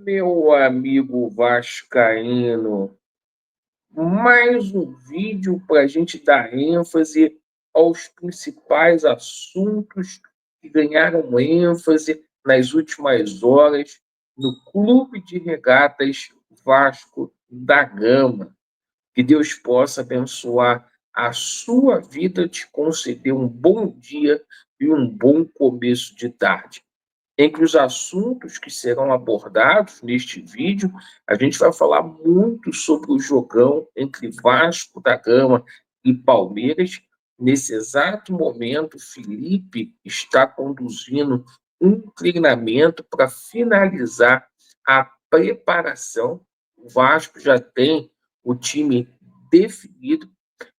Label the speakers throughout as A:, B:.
A: Meu amigo vascaíno, mais um vídeo para a gente dar ênfase aos principais assuntos que ganharam ênfase nas últimas horas no Clube de Regatas Vasco da Gama. Que Deus possa abençoar a sua vida, te conceder um bom dia e um bom começo de tarde. Entre os assuntos que serão abordados neste vídeo, a gente vai falar muito sobre o jogão entre Vasco da Gama e Palmeiras. Nesse exato momento, Felipe está conduzindo um treinamento para finalizar a preparação. O Vasco já tem o time definido.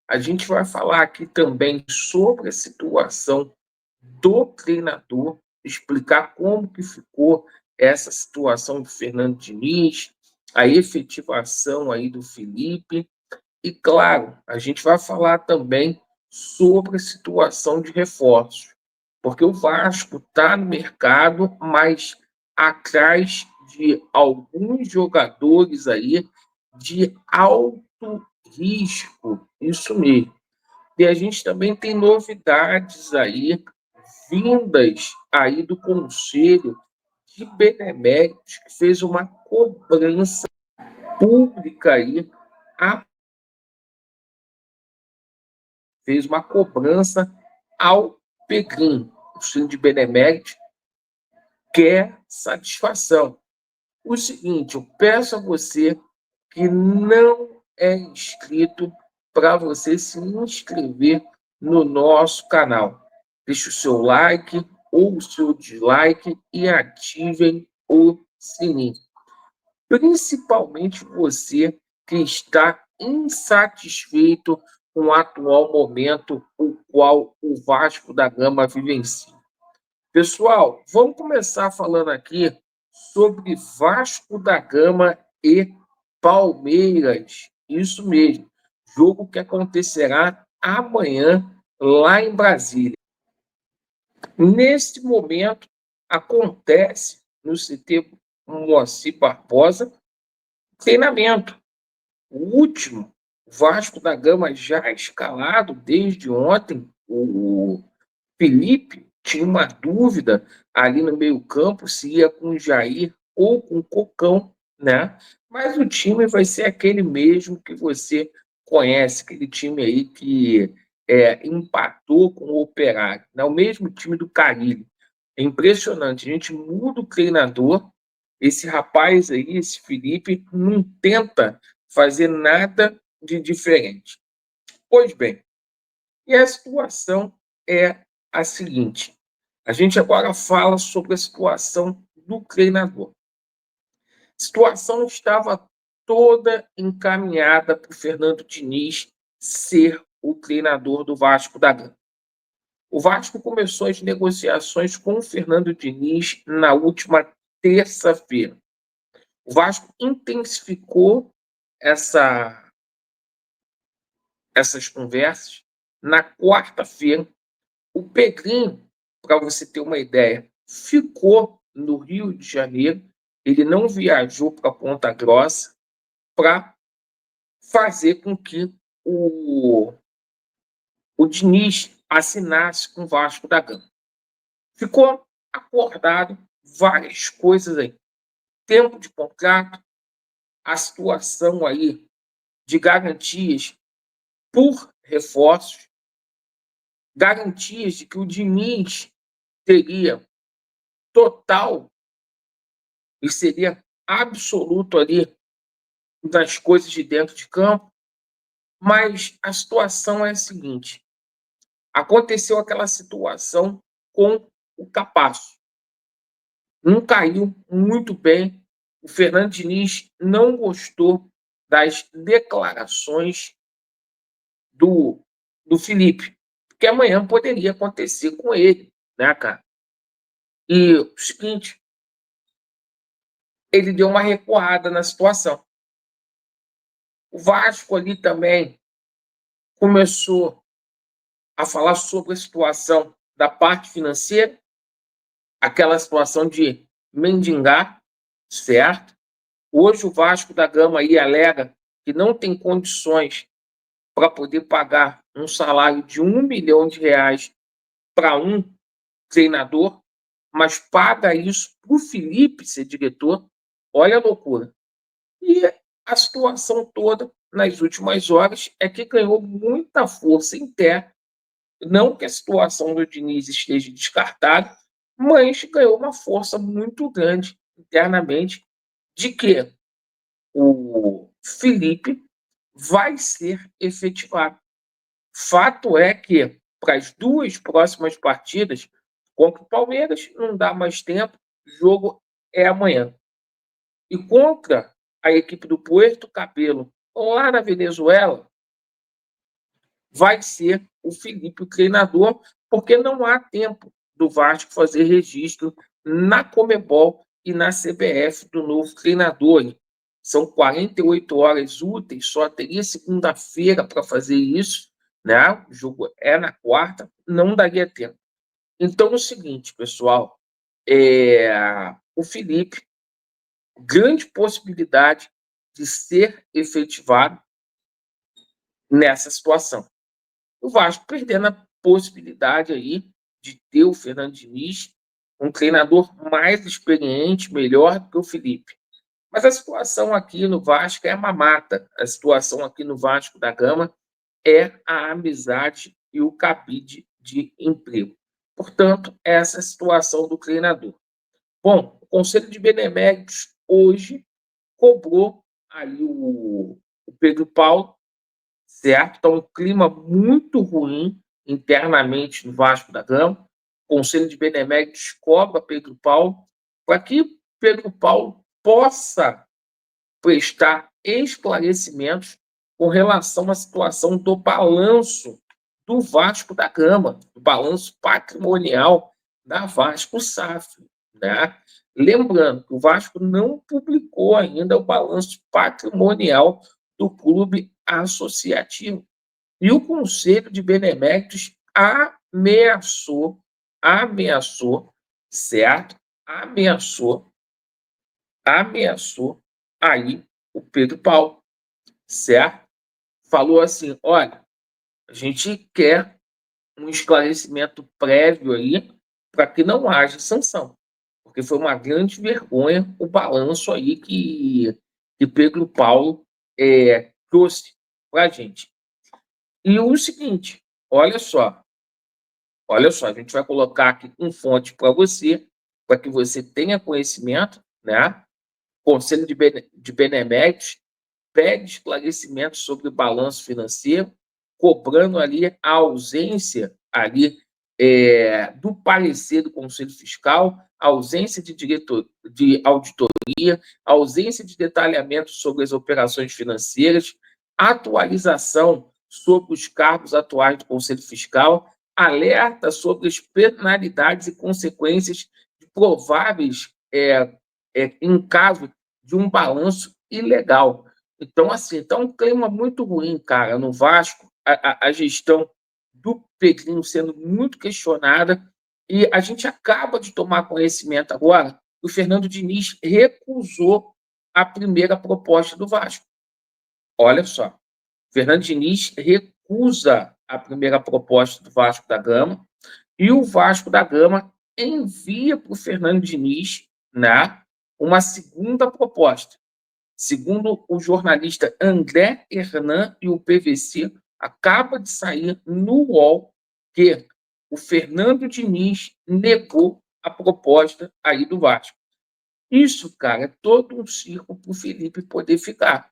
A: A gente vai falar aqui também sobre a situação do treinador, explicar como que ficou essa situação do Fernando Diniz, a efetivação aí do Felipe. E, claro, a gente vai falar também sobre a situação de reforços, porque o Vasco está no mercado, mas atrás de alguns jogadores aí de alto risco, isso mesmo. E a gente também tem novidades aí vindas aí do Conselho de Beneméritos, que fez uma cobrança pública aí, fez uma cobrança ao Pegrim. O Conselho de Beneméritos quer satisfação. O seguinte, eu peço a você que não é inscrito para você se inscrever no nosso canal. Deixe o seu like ou o seu dislike e ativem o sininho. Principalmente você que está insatisfeito com o atual momento o qual o Vasco da Gama vivencia. Pessoal, vamos começar falando aqui sobre Vasco da Gama e Palmeiras. Isso mesmo, jogo que acontecerá amanhã lá em Brasília. Neste momento, acontece no CT Moacir Barbosa treinamento. O último, Vasco da Gama já escalado desde ontem, o Felipe tinha uma dúvida ali no meio-campo se ia com o Jair ou com o Cocão, né? Mas o time vai ser aquele mesmo que você conhece, aquele time aí que empatou com o Operário, né? O mesmo time do Carille. É impressionante, a gente muda o treinador, esse rapaz aí, esse Felipe, não tenta fazer nada de diferente. Pois bem, e a situação é a seguinte: a gente agora fala sobre a situação do treinador. A situação estava toda encaminhada para o Fernando Diniz ser o treinador do Vasco da Gama. O Vasco começou as negociações com o Fernando Diniz na última terça-feira. O Vasco intensificou essa, essas conversas na quarta-feira. O Pedrinho, para você ter uma ideia, ficou no Rio de Janeiro, ele não viajou para Ponta Grossa para fazer com que o Diniz assinasse com o Vasco da Gama. Ficou acordado várias coisas aí. Tempo de contrato, a situação aí de garantias por reforços, garantias de que o Diniz teria total e seria absoluto ali das coisas de dentro de campo, mas a situação é a seguinte: aconteceu aquela situação com o Capasso. Não caiu muito bem. O Fernando Diniz não gostou das declarações do Felipe, que amanhã poderia acontecer com ele, né, cara? E o seguinte, ele deu uma recuada na situação. O Vasco ali também começou a falar sobre a situação da parte financeira, aquela situação de mendigar, certo? Hoje o Vasco da Gama aí alega que não tem condições para poder pagar um salário de R$ 1 milhão para um treinador, mas paga isso para o Felipe ser diretor. Olha a loucura. E a situação toda, nas últimas horas, é que ganhou muita força interna. Não que a situação do Diniz esteja descartada, mas ganhou uma força muito grande internamente de que o Felipe vai ser efetivado. Fato é que, para as duas próximas partidas, contra o Palmeiras, não dá mais tempo, o jogo é amanhã. E contra a equipe do Puerto Cabelo, lá na Venezuela, vai ser o Felipe o treinador, porque não há tempo do Vasco fazer registro na Conmebol e na CBF do novo treinador. São 48 horas úteis, só teria segunda-feira para fazer isso, né? O jogo é na quarta, não daria tempo. Então é o seguinte, pessoal, o Felipe, grande possibilidade de ser efetivado nessa situação. O Vasco perdendo a possibilidade aí de ter o Fernando Diniz, um treinador mais experiente, melhor do que o Felipe. Mas a situação aqui no Vasco é mamata. A situação aqui no Vasco da Gama é a amizade e o cabide de emprego. Portanto, essa é a situação do treinador. Bom, o Conselho de Beneméritos hoje cobrou aí o Pedro Paulo, certo? Então, um clima muito ruim internamente no Vasco da Gama. O Conselho de Beneméritos cobra Pedro Paulo para que Pedro Paulo possa prestar esclarecimentos com relação à situação do balanço do Vasco da Gama, do balanço patrimonial da Vasco SAF, né? Lembrando que o Vasco não publicou ainda o balanço patrimonial do clube associativo. E o Conselho de Beneméritos ameaçou, certo? Ameaçou aí o Pedro Paulo, certo? Falou assim, olha, a gente quer um esclarecimento prévio aí para que não haja sanção, porque foi uma grande vergonha o balanço aí que Pedro Paulo trouxe para a gente. E o seguinte, olha só, a gente vai colocar aqui um fonte para você, para que você tenha conhecimento, né? Conselho de Beneméritos pede esclarecimentos sobre o balanço financeiro, cobrando ali a ausência ali do parecer do Conselho Fiscal, ausência de auditoria, ausência de detalhamento sobre as operações financeiras, atualização sobre os cargos atuais do Conselho Fiscal, alerta sobre as penalidades e consequências prováveis em caso de um balanço ilegal. Então, assim, tá um clima muito ruim, cara, no Vasco, a gestão do Pedrinho sendo muito questionada, e a gente acaba de tomar conhecimento agora que o Fernando Diniz recusou a primeira proposta do Vasco. Olha só, o Fernando Diniz recusa a primeira proposta do Vasco da Gama, e o Vasco da Gama envia para o Fernando Diniz, né, uma segunda proposta. Segundo o jornalista André Hernan e o PVC, acaba de sair no UOL que o Fernando Diniz negou a proposta aí do Vasco. Isso, cara, é todo um circo para o Felipe poder ficar,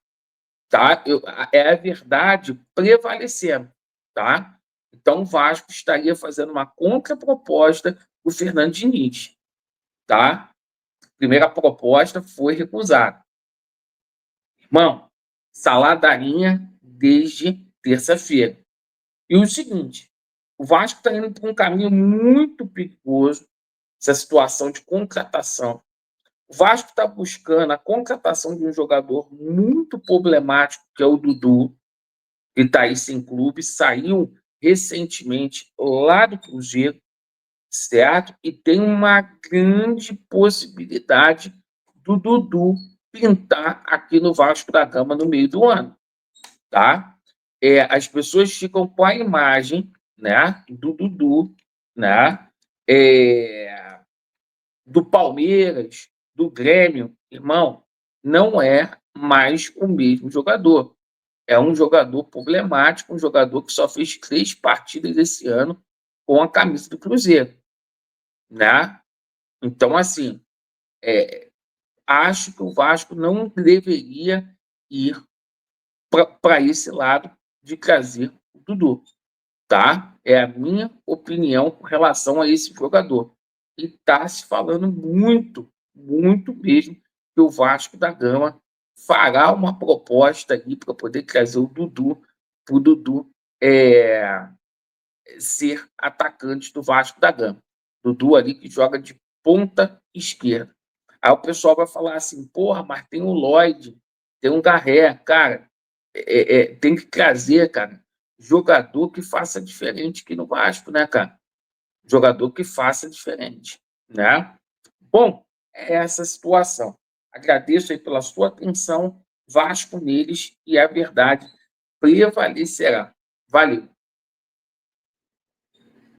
A: tá? É a verdade prevalecendo, tá? Então o Vasco estaria fazendo uma contraproposta para o Fernando Diniz, tá? A primeira proposta foi recusada. Irmão, saladarinha desde terça-feira. E o seguinte, o Vasco está indo por um caminho muito perigoso, essa situação de contratação. O Vasco está buscando a contratação de um jogador muito problemático, que é o Dudu, que está aí sem clube, saiu recentemente lá do Cruzeiro, certo? E tem uma grande possibilidade do Dudu pintar aqui no Vasco da Gama no meio do ano, tá? As pessoas ficam com a imagem, né, do Dudu, né, do Palmeiras, do Grêmio, irmão, não é mais o mesmo jogador. É um jogador problemático, um jogador que só fez 3 partidas esse ano com a camisa do Cruzeiro, né? Então, assim, acho que o Vasco não deveria ir para esse lado de trazer o Dudu, tá? É a minha opinião com relação a esse jogador. E está se falando muito, muito mesmo, que o Vasco da Gama fará uma proposta ali para poder trazer o Dudu, para o Dudu é, ser atacante do Vasco da Gama. Dudu ali que joga de ponta esquerda. Aí o pessoal vai falar assim, porra, mas tem o Lloyd, tem um Garré, cara, tem que trazer, cara, jogador que faça diferente aqui no Vasco, né, cara? Jogador que faça diferente, né? Bom, é essa situação. Agradeço aí pela sua atenção, Vasco neles e a verdade prevalecerá. Valeu.